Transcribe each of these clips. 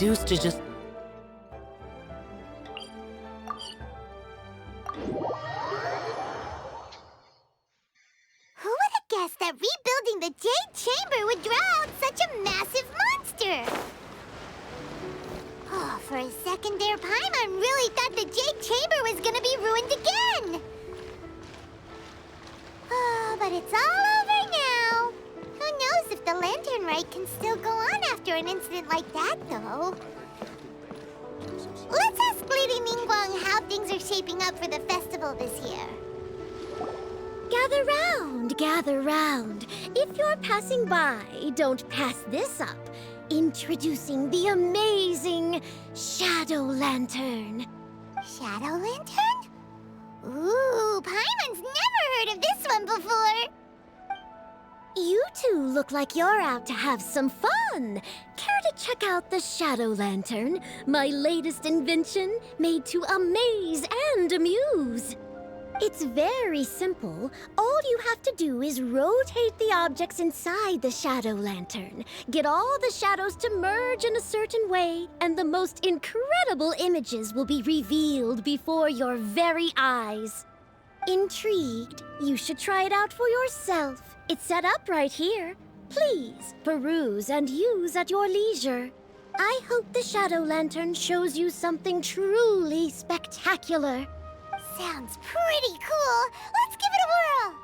reduced to just... Who would have guessed that rebuilding the Jade Chamber would draw out such a massive monster? Oh, for a second there, Paimon really thought the Jade Chamber was gonna be ruined again! Oh, but it's all over now. Who knows if the lantern rite can still go on after an incident like that, though. Let's ask Lady Ningguang how things are shaping up for the festival this year. Gather round, gather round. If you're passing by, don't pass this up. Introducing the amazing Shadow Lantern. Shadow Lantern? Ooh, Paimon's never heard of this one before. You two look like you're out to have some fun. Care to check out the Shadow Lantern, my latest invention made to amaze and amuse? It's very simple. All you have to do is rotate the objects inside the Shadow Lantern, get all the shadows to merge in a certain way, and the most incredible images will be revealed before your very eyes. Intrigued? You should try it out for yourself. It's set up right here. Please, peruse and use at your leisure. I hope the Shadow Lantern shows you something truly spectacular. Sounds pretty cool. Let's give it a whirl.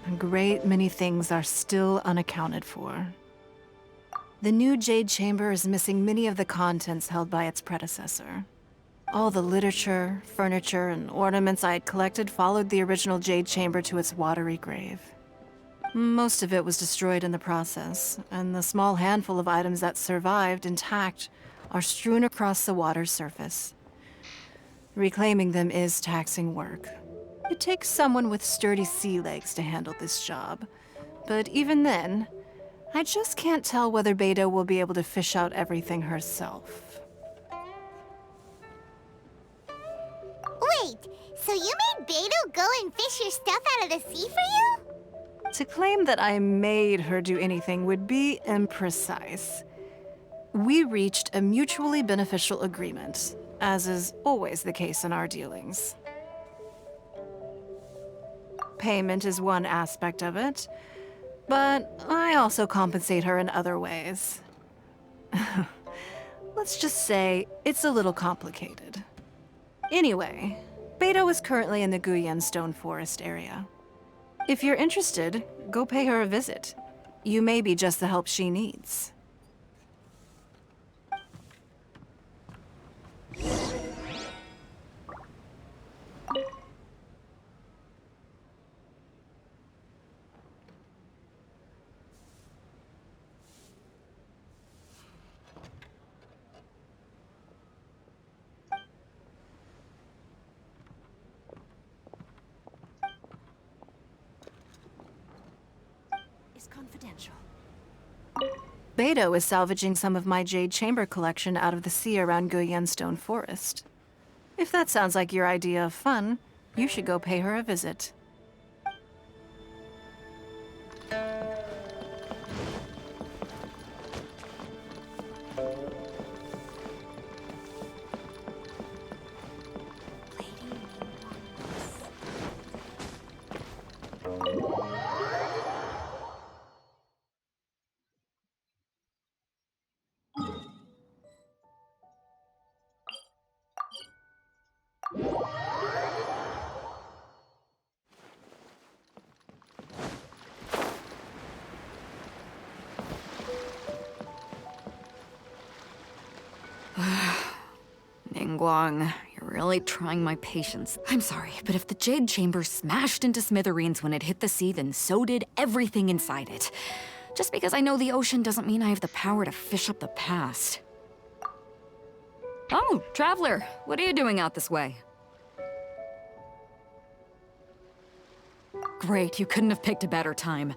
A great many things are still unaccounted for. The new Jade Chamber is missing many of the contents held by its predecessor. All the literature, furniture, and ornaments I had collected followed the original Jade Chamber to its watery grave. Most of it was destroyed in the process, and the small handful of items that survived intact are strewn across the water's surface. Reclaiming them is taxing work. It takes someone with sturdy sea legs to handle this job. But even then, I just can't tell whether Beidou will be able to fish out everything herself. Wait, so you made Beidou go and fish your stuff out of the sea for you? To claim that I made her do anything would be imprecise. We reached a mutually beneficial agreement, as is always the case in our dealings. Payment is one aspect of it, but I also compensate her in other ways. Let's just say it's a little complicated. Anyway, Beidou is currently in the Guyan Stone Forest area. If you're interested, go pay her a visit. You may be just the help she needs. confidential. Beto is salvaging some of my jade chamber collection out of the sea around Stone Forest. If that sounds like your idea of fun, you should go pay her a visit. Ningguang, you're really trying my patience. I'm sorry, but if the Jade Chamber smashed into smithereens when it hit the sea, then so did everything inside it. Just because I know the ocean doesn't mean I have the power to fish up the past. Oh, Traveler, what are you doing out this way? Great, you couldn't have picked a better time.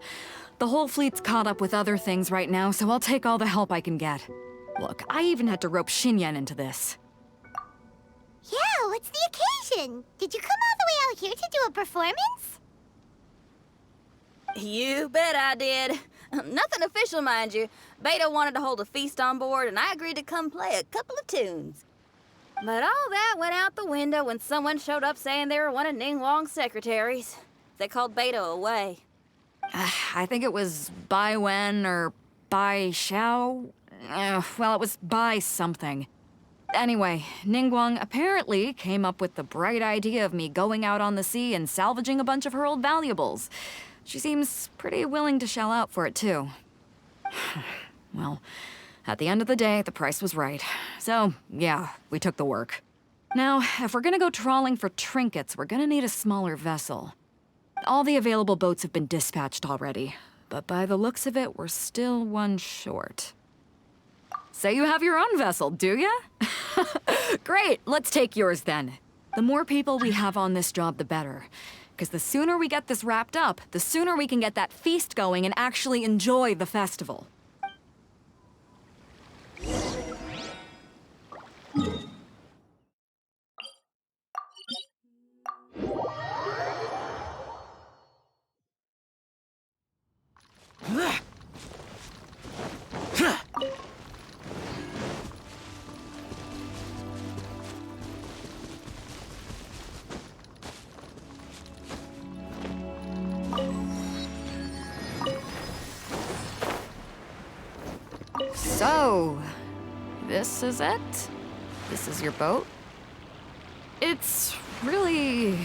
The whole fleet's caught up with other things right now, so I'll take all the help I can get. Look, I even had to rope Xinyan into this. Yeah, what's the occasion? Did you come all the way out here to do a performance? You bet I did. Nothing official, mind you. Beto wanted to hold a feast on board, and I agreed to come play a couple of tunes. But all that went out the window when someone showed up saying they were one of Ningguang's secretaries. They called Beto away. I think it was Bai Wen or Bai Xiao. Well, it was Bai something. Anyway, Ningguang apparently came up with the bright idea of me going out on the sea and salvaging a bunch of her old valuables. She seems pretty willing to shell out for it, too. Well, at the end of the day, the price was right. So, yeah, we took the work. Now, if we're gonna go trawling for trinkets, we're gonna need a smaller vessel. All the available boats have been dispatched already, but by the looks of it, we're still one short. So you have your own vessel, do ya? Great, let's take yours then. The more people we have on this job, the better. Because the sooner we get this wrapped up, the sooner we can get that feast going and actually enjoy the festival. So, this is it? This is your boat? It's really,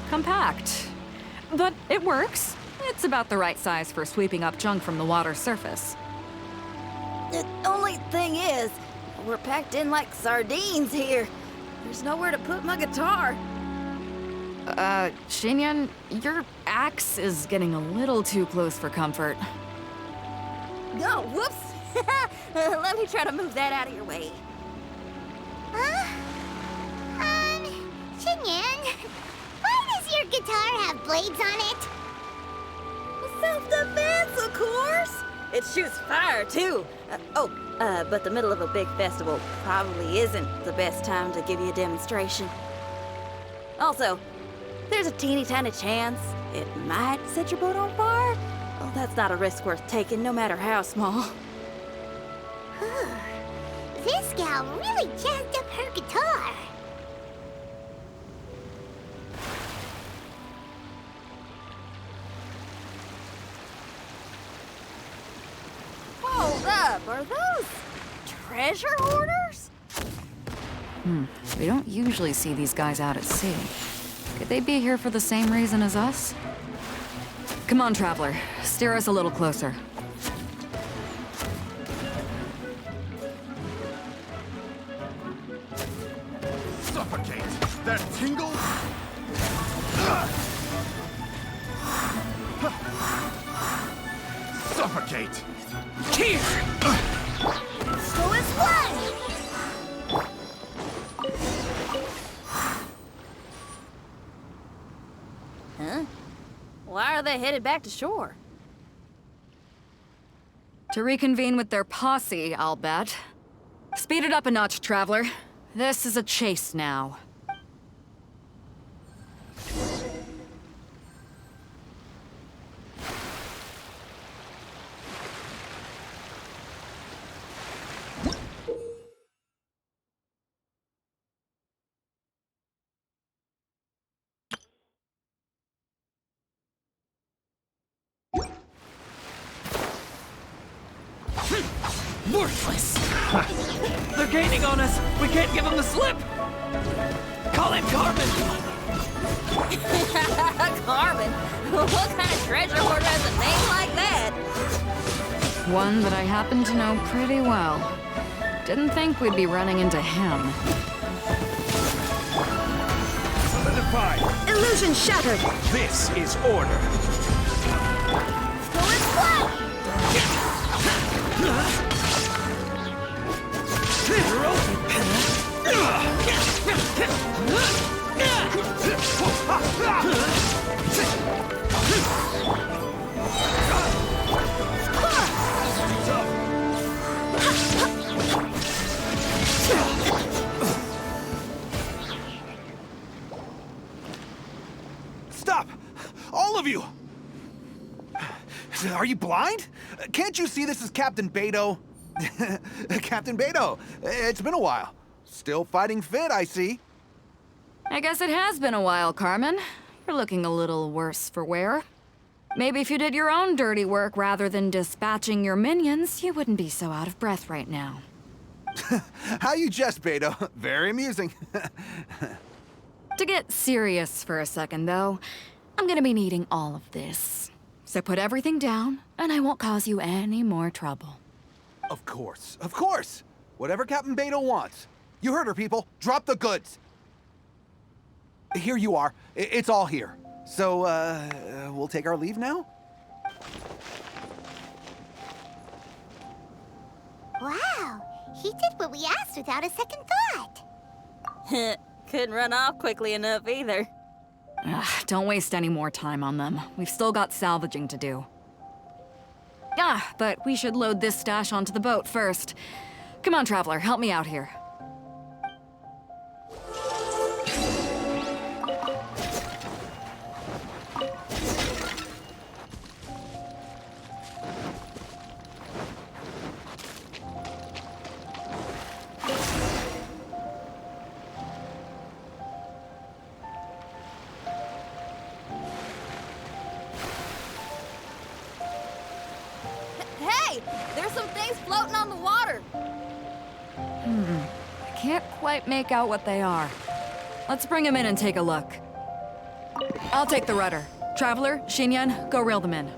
compact. But it works. It's about the right size for sweeping up junk from the water's surface. The only thing is, we're packed in like sardines here. There's nowhere to put my guitar. Xinyan, your axe is getting a little too close for comfort. Oh, whoops! Let me try to move that out of your way. Xinyan, why does your guitar have blades on it? Self-defense, of course! It shoots fire, too. But the middle of a big festival probably isn't the best time to give you a demonstration. Also, there's a teeny tiny chance it might set your boat on fire. Well, that's not a risk worth taking, no matter how small. This gal really jazzed up her guitar. Hold up, are those treasure hoarders? We don't usually see these guys out at sea. Could they be here for the same reason as us? Come on, Traveler. Steer us a little closer. Suffocate! That tingle! Suffocate! Here! So is one! Huh? Why are they headed back to shore? To reconvene with their posse, I'll bet. Speed it up a notch, Traveler. This is a chase now. Worthless! They're gaining on us! We can't give them the slip! Call in Carmen! Carmen? What kind of treasure hoarder has a name like that? One that I happen to know pretty well. Didn't think we'd be running into him. Solidified. Illusion shattered! This is order. Stop! All of you! Are you blind? Can't you see this is Captain Beto? Captain Beto, it's been a while. Still fighting fit, I see. I guess it has been a while, Carmen. You're looking a little worse for wear. Maybe if you did your own dirty work rather than dispatching your minions, you wouldn't be so out of breath right now. How you jest, Beto. Very amusing. To get serious for a second, though, I'm gonna be needing all of this. So put everything down, and I won't cause you any more trouble. Of course, of course. Whatever Captain Beto wants. You heard her, people. Drop the goods. Here you are. It's all here. So, we'll take our leave now? Wow, he did what we asked without a second thought. Couldn't run off quickly enough either. Don't waste any more time on them. We've still got salvaging to do. But we should load this stash onto the boat first. Come on, Traveler, help me out here. Hey! There's some things floating on the water! I can't quite make out what they are. Let's bring them in and take a look. I'll take the rudder. Traveler, Xinyan, go reel them in.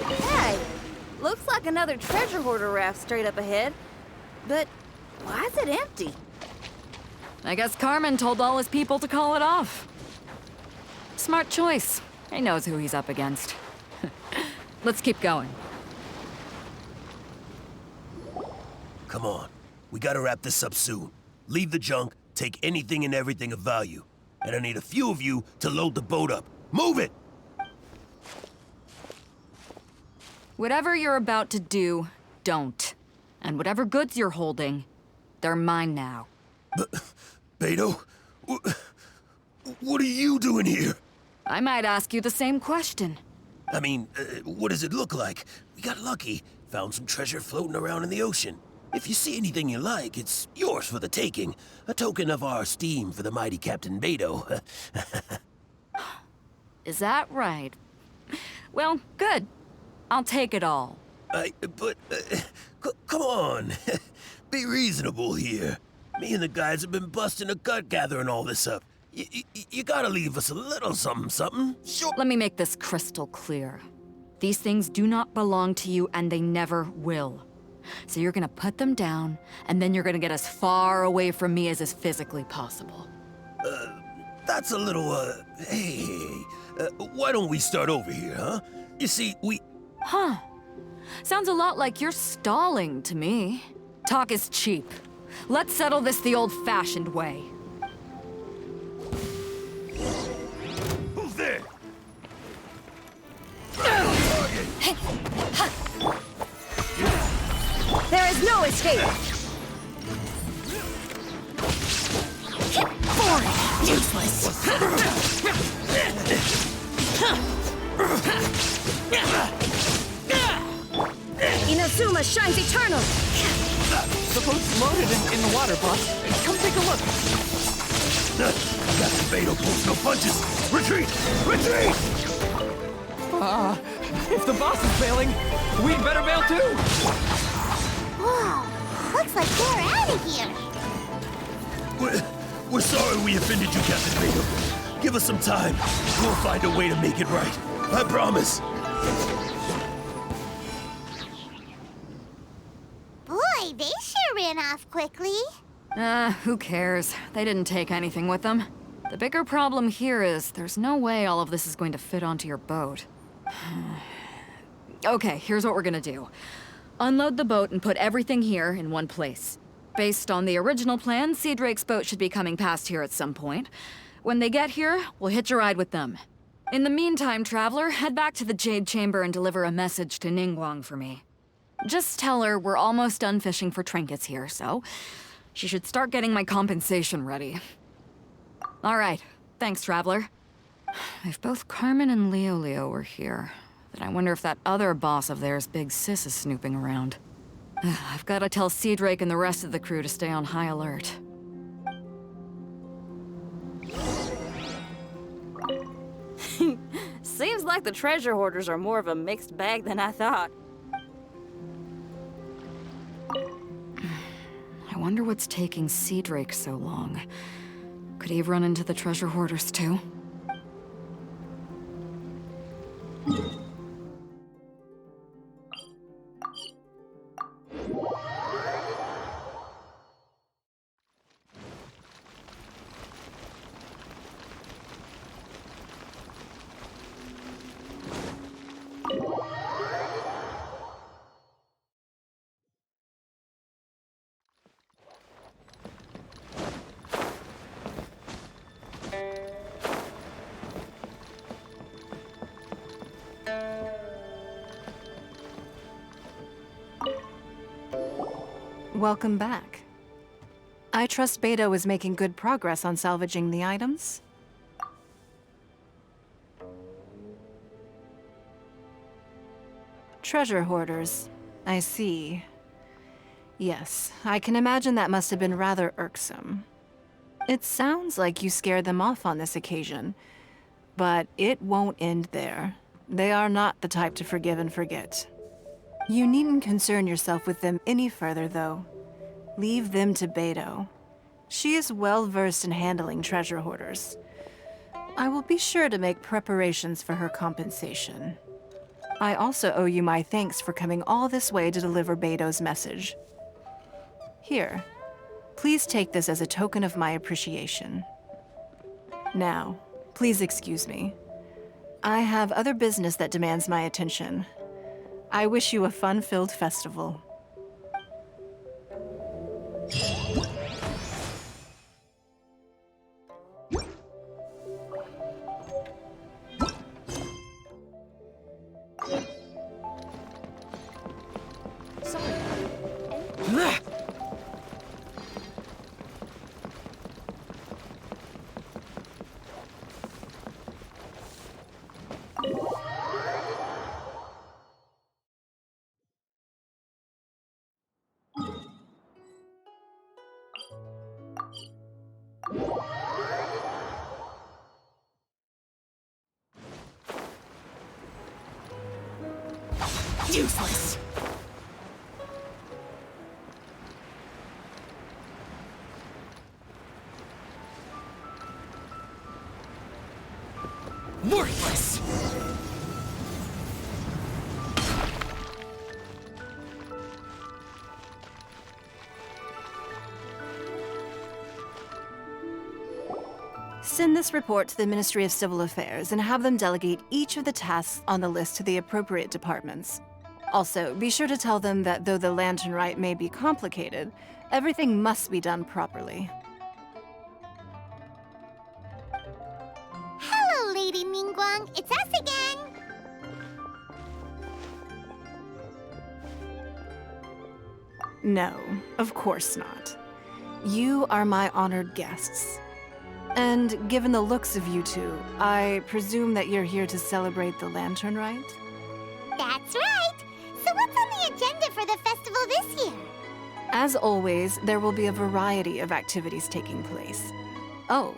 Hey! Looks like another treasure hoarder raft straight up ahead. But why is it empty? I guess Carmen told all his people to call it off. Smart choice. He knows who he's up against. Let's keep going. Come on. We gotta wrap this up soon. Leave the junk, take anything and everything of value. And I need a few of you to load the boat up. Move it! Whatever you're about to do, don't. And whatever goods you're holding, they're mine now. Beto? What are you doing here? I might ask you the same question. I mean, what does it look like? We got lucky. Found some treasure floating around in the ocean. If you see anything you like, it's yours for the taking. A token of our esteem for the mighty Captain Beto. Is that right? Well, good. I'll take it all. Come on. Be reasonable here. Me and the guys have been busting a gut gathering all this up. You gotta leave us a little something. Sure. Let me make this crystal clear. These things do not belong to you, and they never will. So you're gonna put them down, and then you're gonna get as far away from me as is physically possible. That's a little, hey, Why don't we start over here, huh? You see, Huh. Sounds a lot like you're stalling to me. Talk is cheap. Let's settle this the old-fashioned way. Who's there? There is no escape! Inazuma shines eternal! The boat's loaded in the water, boss. Come take a look. Captain Beto pulls no punches! Retreat! Retreat! If the boss is bailing, we'd better bail too. Whoa, looks like they're out of here. We're sorry we offended you, Captain Beto. Give us some time. We'll find a way to make it right. I promise. Boy, they sure ran off quickly. Who cares? They didn't take anything with them. The bigger problem here is there's no way all of this is going to fit onto your boat. Okay, here's what we're gonna do. Unload the boat and put everything here in one place. Based on the original plan, Sea Drake's boat should be coming past here at some point. When they get here, we'll hitch a ride with them. In the meantime, Traveler, head back to the Jade Chamber and deliver a message to Ningguang for me. Just tell her we're almost done fishing for trinkets here, so she should start getting my compensation ready. All right, thanks, Traveler. If both Carmen and Leo were here, then I wonder if that other boss of theirs, Big Sis, is snooping around. I've got to tell Sea Drake and the rest of the crew to stay on high alert. Seems like the treasure hoarders are more of a mixed bag than I thought. I wonder what's taking Sea Drake so long. Could he have run into the treasure hoarders too? Welcome back. I trust Beto is making good progress on salvaging the items. Treasure hoarders. I see. Yes, I can imagine that must have been rather irksome. It sounds like you scared them off on this occasion, but it won't end there. They are not the type to forgive and forget. You needn't concern yourself with them any further, though. Leave them to Beto. She is well-versed in handling treasure hoarders. I will be sure to make preparations for her compensation. I also owe you my thanks for coming all this way to deliver Beto's message. Here, please take this as a token of my appreciation. Now, please excuse me. I have other business that demands my attention. I wish you a fun-filled festival. Useless. Worthless. Send this report to the Ministry of Civil Affairs and have them delegate each of the tasks on the list to the appropriate departments. Also, be sure to tell them that though the lantern rite may be complicated, everything must be done properly. Hello, Lady Ningguang. It's us again. No, of course not. You are my honored guests. And given the looks of you two, I presume that you're here to celebrate the lantern rite? That's right. So what's on the agenda for the festival this year? As always, there will be a variety of activities taking place. Oh,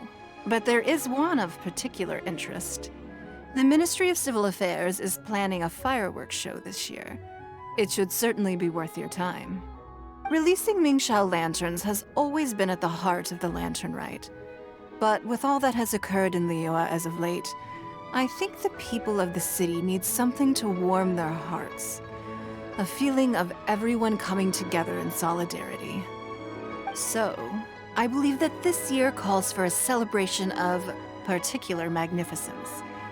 but there is one of particular interest. The Ministry of Civil Affairs is planning a fireworks show this year. It should certainly be worth your time. Releasing Mingxiao lanterns has always been at the heart of the lantern rite. But with all that has occurred in Liyue as of late, I think the people of the city need something to warm their hearts. A feeling of everyone coming together in solidarity. So, I believe that this year calls for a celebration of particular magnificence.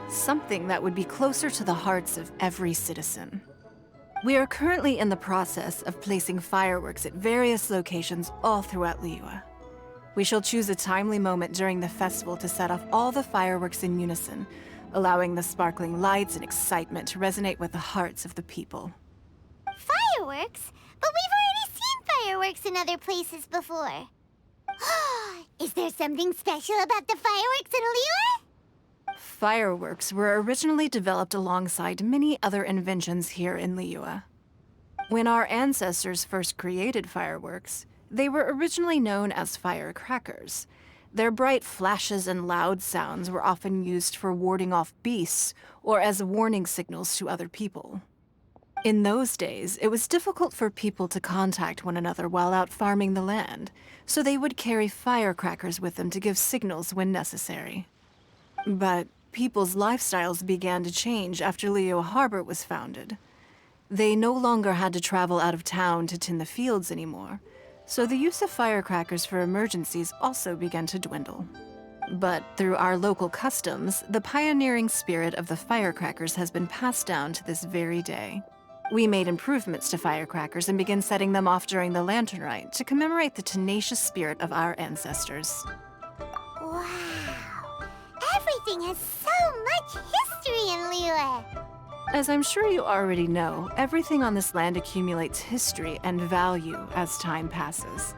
Something that would be closer to the hearts of every citizen. We are currently in the process of placing fireworks at various locations all throughout Liyue. We shall choose a timely moment during the festival to set off all the fireworks in unison, allowing the sparkling lights and excitement to resonate with the hearts of the people. Fireworks? But we've already seen fireworks in other places before. Is there something special about the fireworks in Liyue? Fireworks were originally developed alongside many other inventions here in Liyue. When our ancestors first created fireworks, they were originally known as firecrackers. Their bright flashes and loud sounds were often used for warding off beasts or as warning signals to other people. In those days, it was difficult for people to contact one another while out farming the land, so they would carry firecrackers with them to give signals when necessary. But people's lifestyles began to change after Liyue Harbor was founded. They no longer had to travel out of town to tend the fields anymore, so the use of firecrackers for emergencies also began to dwindle. But through our local customs, the pioneering spirit of the firecrackers has been passed down to this very day. We made improvements to firecrackers and began setting them off during the lantern rite to commemorate the tenacious spirit of our ancestors. Wow. Everything has so much history in Liyue. As I'm sure you already know, everything on this land accumulates history and value as time passes.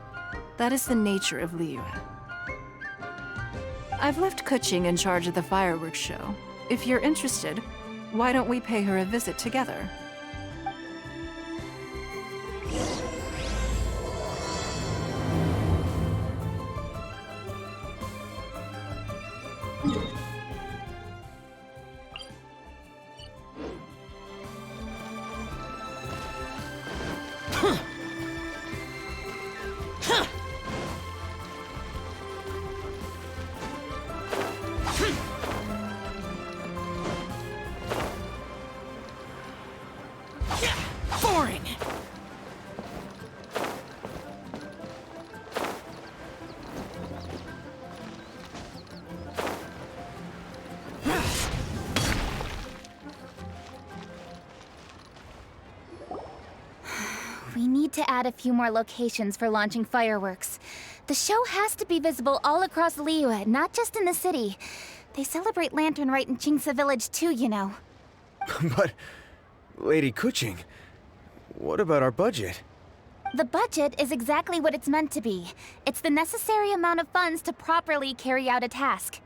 That is the nature of Liyue. I've left Kuching in charge of the fireworks show. If you're interested, why don't we pay her a visit together? Boring! We need to add a few more locations for launching fireworks. The show has to be visible all across Liyue, not just in the city. They celebrate Lantern Rite in Qingce Village too, you know. But, Lady Kuching, what about our budget? The budget is exactly what it's meant to be. It's the necessary amount of funds to properly carry out a task.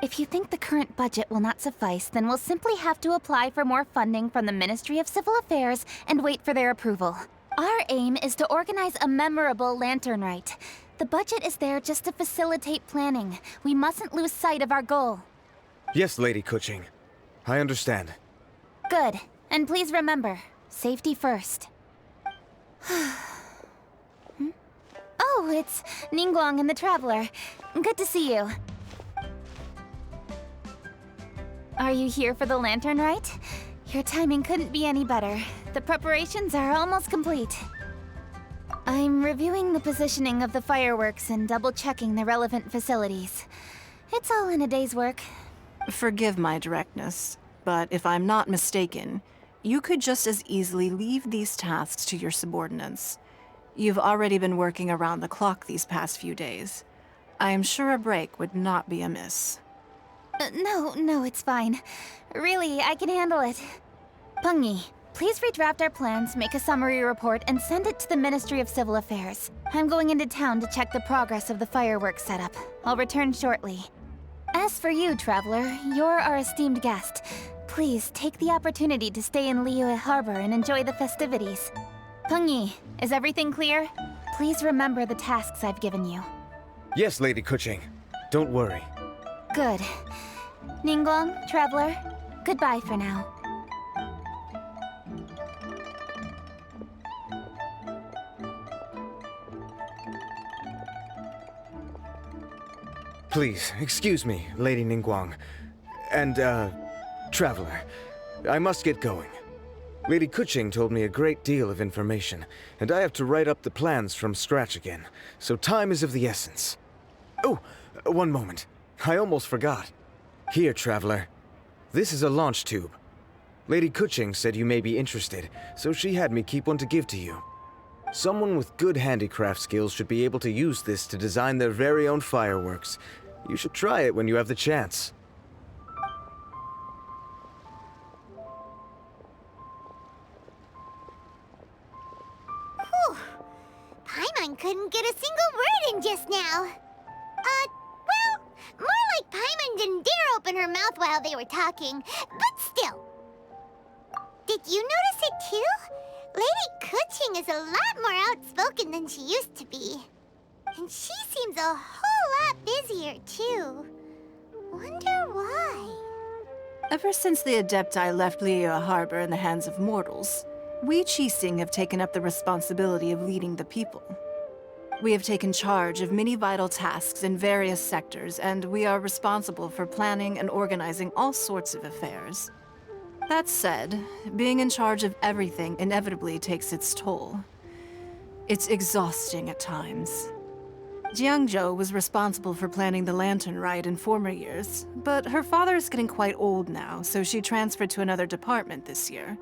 If you think the current budget will not suffice, then we'll simply have to apply for more funding from the Ministry of Civil Affairs and wait for their approval. Our aim is to organize a memorable Lantern Rite. The budget is there just to facilitate planning. We mustn't lose sight of our goal. Yes, Lady Kuching. I understand. Good. And please remember, safety first. Oh, it's Ningguang and the Traveler. Good to see you. Are you here for the Lantern Rite? Your timing couldn't be any better. The preparations are almost complete. I'm reviewing the positioning of the fireworks and double-checking the relevant facilities. It's all in a day's work. Forgive my directness, but if I'm not mistaken, you could just as easily leave these tasks to your subordinates. You've already been working around the clock these past few days. I am sure a break would not be amiss. No, it's fine. Really, I can handle it. Pungi, please redraft our plans, make a summary report, and send it to the Ministry of Civil Affairs. I'm going into town to check the progress of the fireworks setup. I'll return shortly. As for you, Traveler, you're our esteemed guest. Please take the opportunity to stay in Liyue Harbor and enjoy the festivities. Pungi, is everything clear? Please remember the tasks I've given you. Yes, Lady Kuching. Don't worry. Good. Ningguang, Traveler, goodbye for now. Please, excuse me, Lady Ningguang. And, Traveler. I must get going. Lady Kuching told me a great deal of information, and I have to write up the plans from scratch again, so time is of the essence. Oh, one moment. I almost forgot. Here, Traveler. This is a launch tube. Lady Kuching said you may be interested, so she had me keep one to give to you. Someone with good handicraft skills should be able to use this to design their very own fireworks. You should try it when you have the chance. Whew. Paimon couldn't get a single word in just now. Well, more like Paimon didn't dare open her mouth while they were talking, but still. Did you notice it too? Lady Kuching is a lot more outspoken than she used to be. And she seems a whole lot busier too. Wonder why? Ever since the Adepti left Liyue Harbor in the hands of mortals, we Qixing have taken up the responsibility of leading the people. We have taken charge of many vital tasks in various sectors, and we are responsible for planning and organizing all sorts of affairs. That said, being in charge of everything inevitably takes its toll. It's exhausting at times. Jiangzhou was responsible for planning the lantern ride in former years, but her father is getting quite old now, so she transferred to another department this year.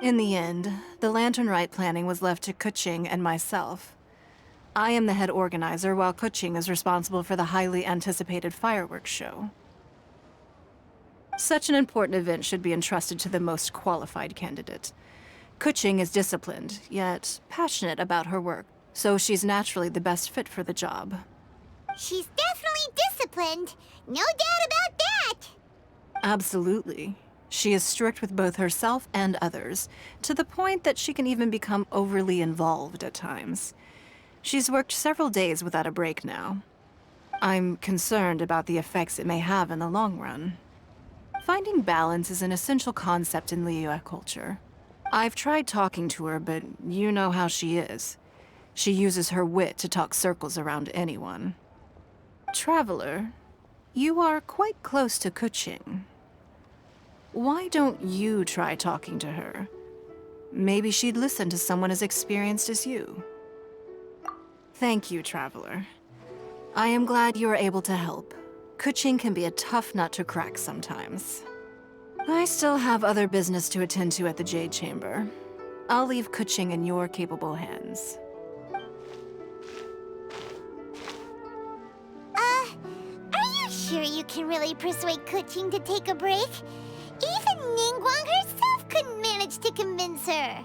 In the end, the lantern ride planning was left to Kuching and myself. I am the head organizer, while Kuching is responsible for the highly anticipated fireworks show. Such an important event should be entrusted to the most qualified candidate. Kuching is disciplined, yet passionate about her work, so she's naturally the best fit for the job. She's definitely disciplined. No doubt about that. Absolutely. She is strict with both herself and others, to the point that she can even become overly involved at times. She's worked several days without a break now. I'm concerned about the effects it may have in the long run. Finding balance is an essential concept in Liyue culture. I've tried talking to her, but you know how she is. She uses her wit to talk circles around anyone. Traveler, you are quite close to Kuching. Why don't you try talking to her? Maybe she'd listen to someone as experienced as you. Thank you, Traveler. I am glad you are able to help. Kuching can be a tough nut to crack sometimes. I still have other business to attend to at the Jade Chamber. I'll leave Kuching in your capable hands. Are you sure you can really persuade Kuching to take a break? Even Ningguang herself couldn't manage to convince her.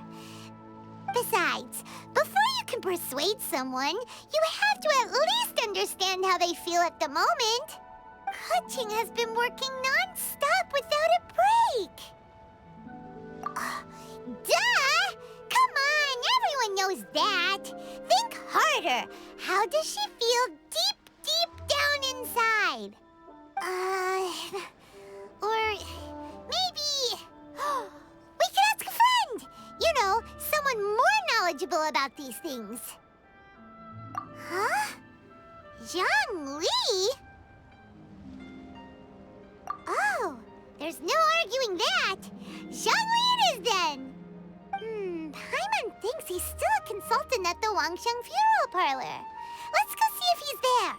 Besides, before you can persuade someone, you have to at least understand how they feel at the moment. Kuching has been working non-stop without a break. Duh! Come on, everyone knows that. Think harder. How does she feel deep down inside? Or maybe... we could ask a friend! You know, someone more knowledgeable about these things. Huh? Zhang Li? Oh, there's no arguing that. Zhang Li it is then. Paimon thinks he's still a consultant at the Wangsheng Funeral Parlor. Let's go see if he's there.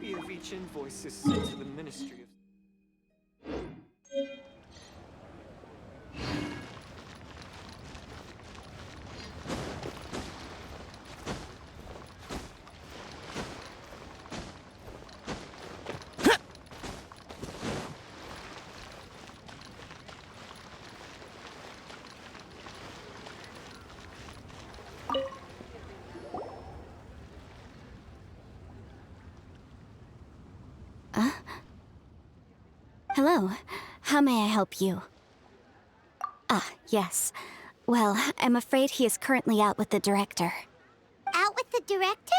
copy of each invoice is sent to the Ministry of... Hello. How may I help you? Ah, yes. Well, I'm afraid he is currently out with the director. Out with the director?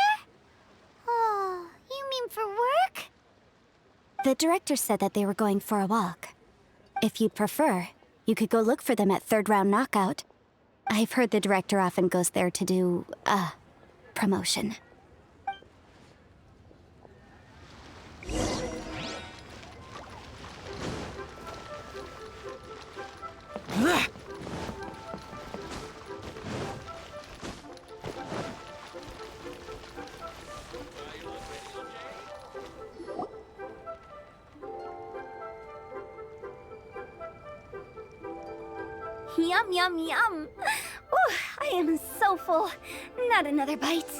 Oh, you mean for work? The director said that they were going for a walk. If you'd prefer, you could go look for them at Third Round Knockout. I've heard the director often goes there to do, promotion. Yum, yum, yum. Ooh, I am so full. Not another bite.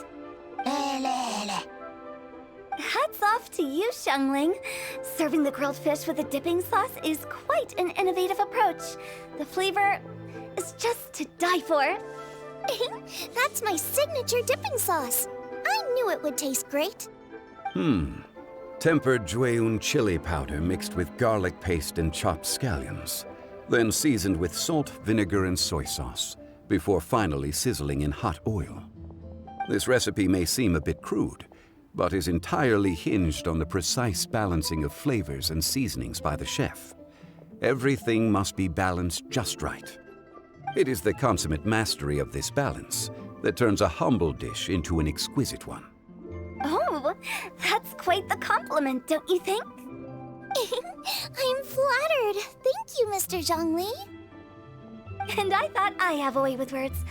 Hats off to you, Xiangling. Serving the grilled fish with a dipping sauce is quite an innovative approach. The flavor is just to die for. That's my signature dipping sauce. I knew it would taste great. Tempered Jueyun chili powder mixed with garlic paste and chopped scallions, then seasoned with salt, vinegar, and soy sauce, before finally sizzling in hot oil. This recipe may seem a bit crude, but is entirely hinged on the precise balancing of flavors and seasonings by the chef. Everything must be balanced just right. It is the consummate mastery of this balance that turns a humble dish into an exquisite one. Oh, that's quite the compliment, don't you think? I'm flattered. Thank you, Mr. Zhongli. And I thought I have a way with words.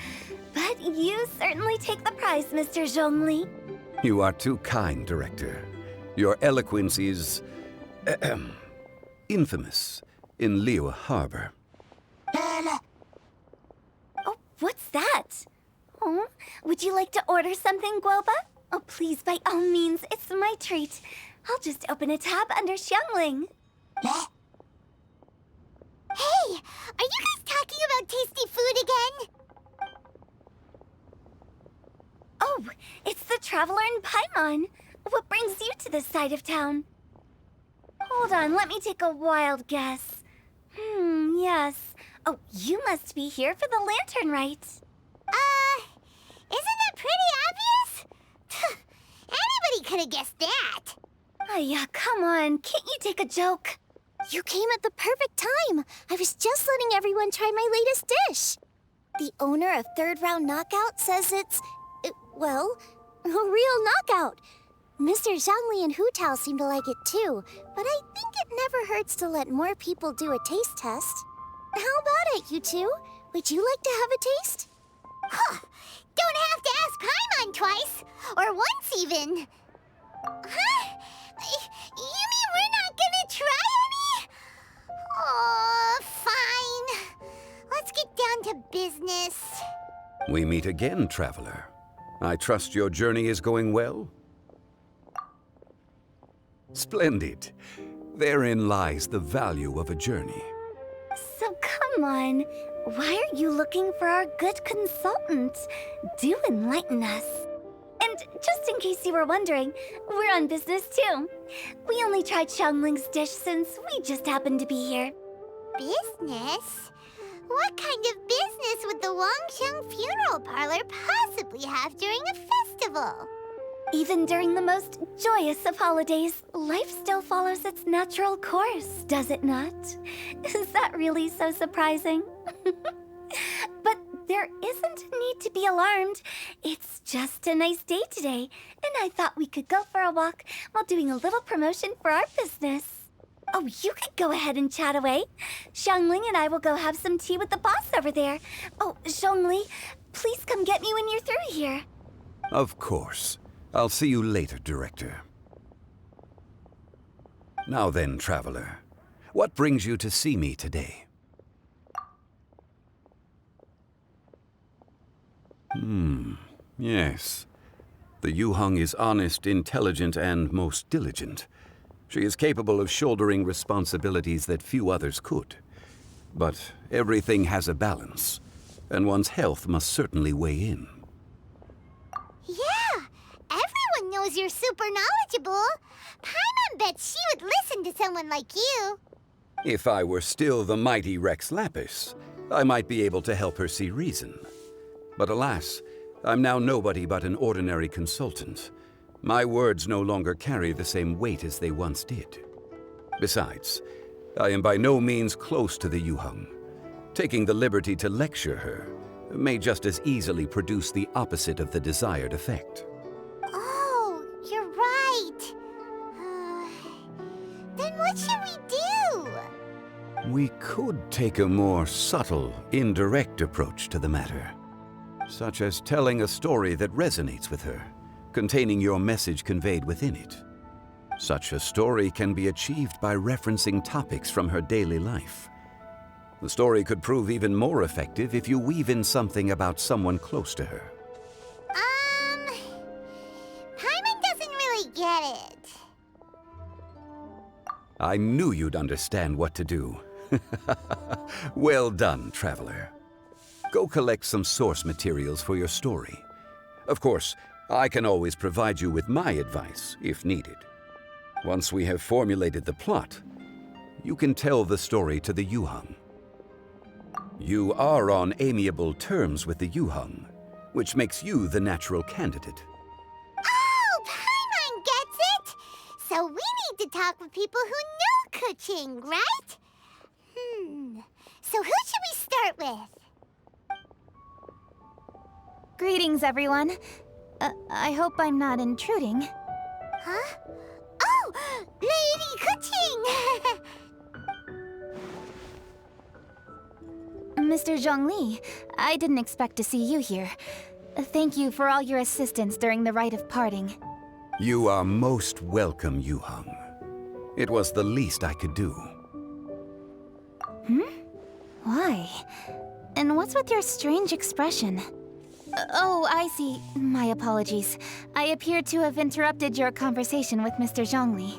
But you certainly take the prize, Mr. Zhongli. You are too kind, Director. Your eloquence is infamous in Liyue Harbor. Oh, what's that? Oh, would you like to order something, Guoba? Oh, please, by all means, it's my treat. I'll just open a tab under Xiangling. Hey, are you guys talking about tasty food again? Oh, it's the Traveler in Paimon. What brings you to this side of town? Hold on, let me take a wild guess. Yes. Oh, you must be here for the lantern rite. Isn't it pretty obvious? Anybody could have guessed that. Oh, yeah, come on. Can't you take a joke? You came at the perfect time. I was just letting everyone try my latest dish. The owner of Third Round Knockout says it's, well, a real knockout. Mr. Zhangli and Hu Tao seem to like it too, but I think it never hurts to let more people do a taste test. How about it, you two? Would you like to have a taste? Huh. Don't have to ask Paimon twice, or once even. Huh? You mean we're not gonna try any? Oh, fine. Let's get down to business. We meet again, Traveler. I trust your journey is going well? Splendid. Therein lies the value of a journey. So come on. Why are you looking for our good consultant? Do enlighten us. And just in case you were wondering, we're on business too. We only tried Xiangling's dish since we just happened to be here. Business? What kind of business would the Wangsheng Funeral Parlor possibly have during a festival? Even during the most joyous of holidays, life still follows its natural course, does it not? Is that really so surprising? But there isn't a need to be alarmed. It's just a nice day today, and I thought we could go for a walk while doing a little promotion for our business. Oh, you could go ahead and chat away. Xiangling and I will go have some tea with the boss over there. Oh, Zhongli, please come get me when you're through here. Of course. I'll see you later, Director. Now then, traveler, what brings you to see me today? Yes. The Yuheng is honest, intelligent, and most diligent. She is capable of shouldering responsibilities that few others could. But everything has a balance, and one's health must certainly weigh in. Yeah, everyone knows you're super knowledgeable. Paimon bets she would listen to someone like you. If I were still the mighty Rex Lapis, I might be able to help her see reason. But alas, I'm now nobody but an ordinary consultant. My words no longer carry the same weight as they once did. Besides, I am by no means close to the Yuheng. Taking the liberty to lecture her may just as easily produce the opposite of the desired effect. Oh, you're right. Then what should we do? We could take a more subtle, indirect approach to the matter, such as telling a story that resonates with her, containing your message conveyed within it. Such a story can be achieved by referencing topics from her daily life. The story could prove even more effective if you weave in something about someone close to her. Paimon doesn't really get it. I knew you'd understand what to do. Well done, traveler. Go collect some source materials for your story. Of course, I can always provide you with my advice, if needed. Once we have formulated the plot, you can tell the story to the Yuheng. You are on amiable terms with the Yuheng, which makes you the natural candidate. Oh, Paimon gets it! So we need to talk with people who know Kuching, right? So who should we start with? Greetings, everyone. I hope I'm not intruding. Huh? Oh! Lady Kuching! Mr. Zhongli, I didn't expect to see you here. Thank you for all your assistance during the rite of parting. You are most welcome, Yuheng. It was the least I could do. Why? And what's with your strange expression? Oh, I see. My apologies. I appear to have interrupted your conversation with Mr. Zhongli.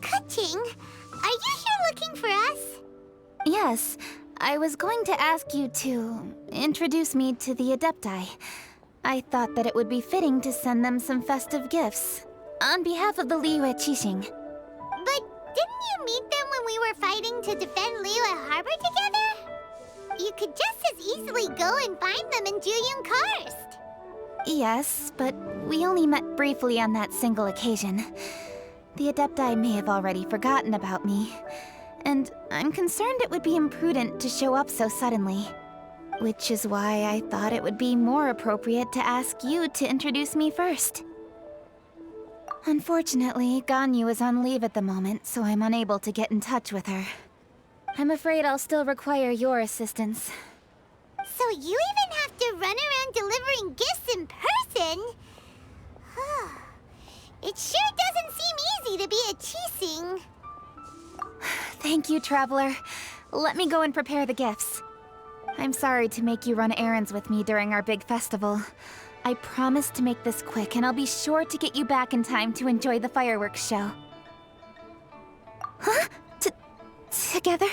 Kuching, are you here looking for us? Yes, I was going to ask you to introduce me to the Adepti. I thought that it would be fitting to send them some festive gifts. On behalf of the Liyue Qixing. But didn't you meet them when we were fighting to defend Liyue Harbor together? You could just as easily go and find them in Juyun Karst. Yes, but we only met briefly on that single occasion. The Adepti may have already forgotten about me. And I'm concerned it would be imprudent to show up so suddenly. Which is why I thought it would be more appropriate to ask you to introduce me first. Unfortunately, Ganyu is on leave at the moment, so I'm unable to get in touch with her. I'm afraid I'll still require your assistance. So you even have to run around delivering gifts in person? It sure doesn't seem easy to be a Qixing. Thank you, Traveler. Let me go and prepare the gifts. I'm sorry to make you run errands with me during our big festival. I promise to make this quick, and I'll be sure to get you back in time to enjoy the fireworks show. Huh? Together?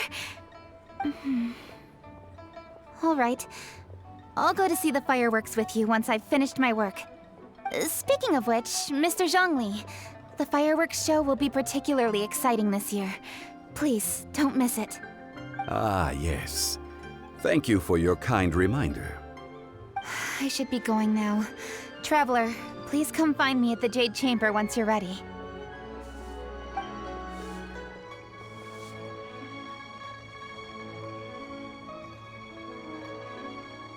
All right. I'll go to see the fireworks with you once I've finished my work. Speaking of which, Mr. Zhongli, the fireworks show will be particularly exciting this year. Please, don't miss it. Ah, yes. Thank you for your kind reminder. I should be going now. Traveler, please come find me at the Jade Chamber once you're ready.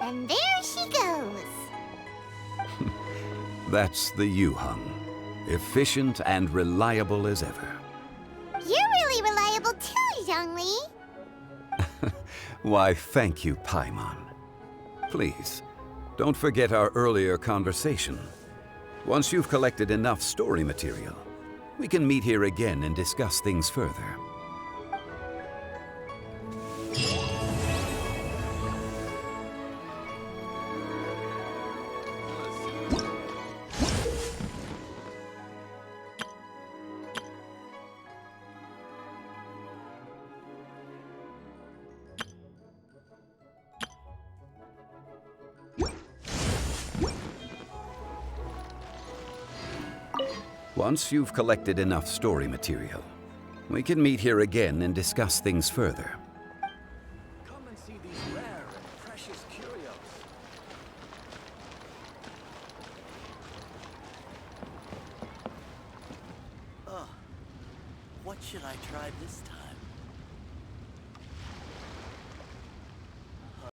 And there she goes. That's the Yuheng. Efficient and reliable as ever. You're really reliable too, Zhongli. Why, thank you, Paimon. Please, don't forget our earlier conversation. Once you've collected enough story material, We can meet here again and discuss things further. Once you've collected enough story material, we can meet here again and discuss things further. Come and see these rare and precious curios. What should I try this time?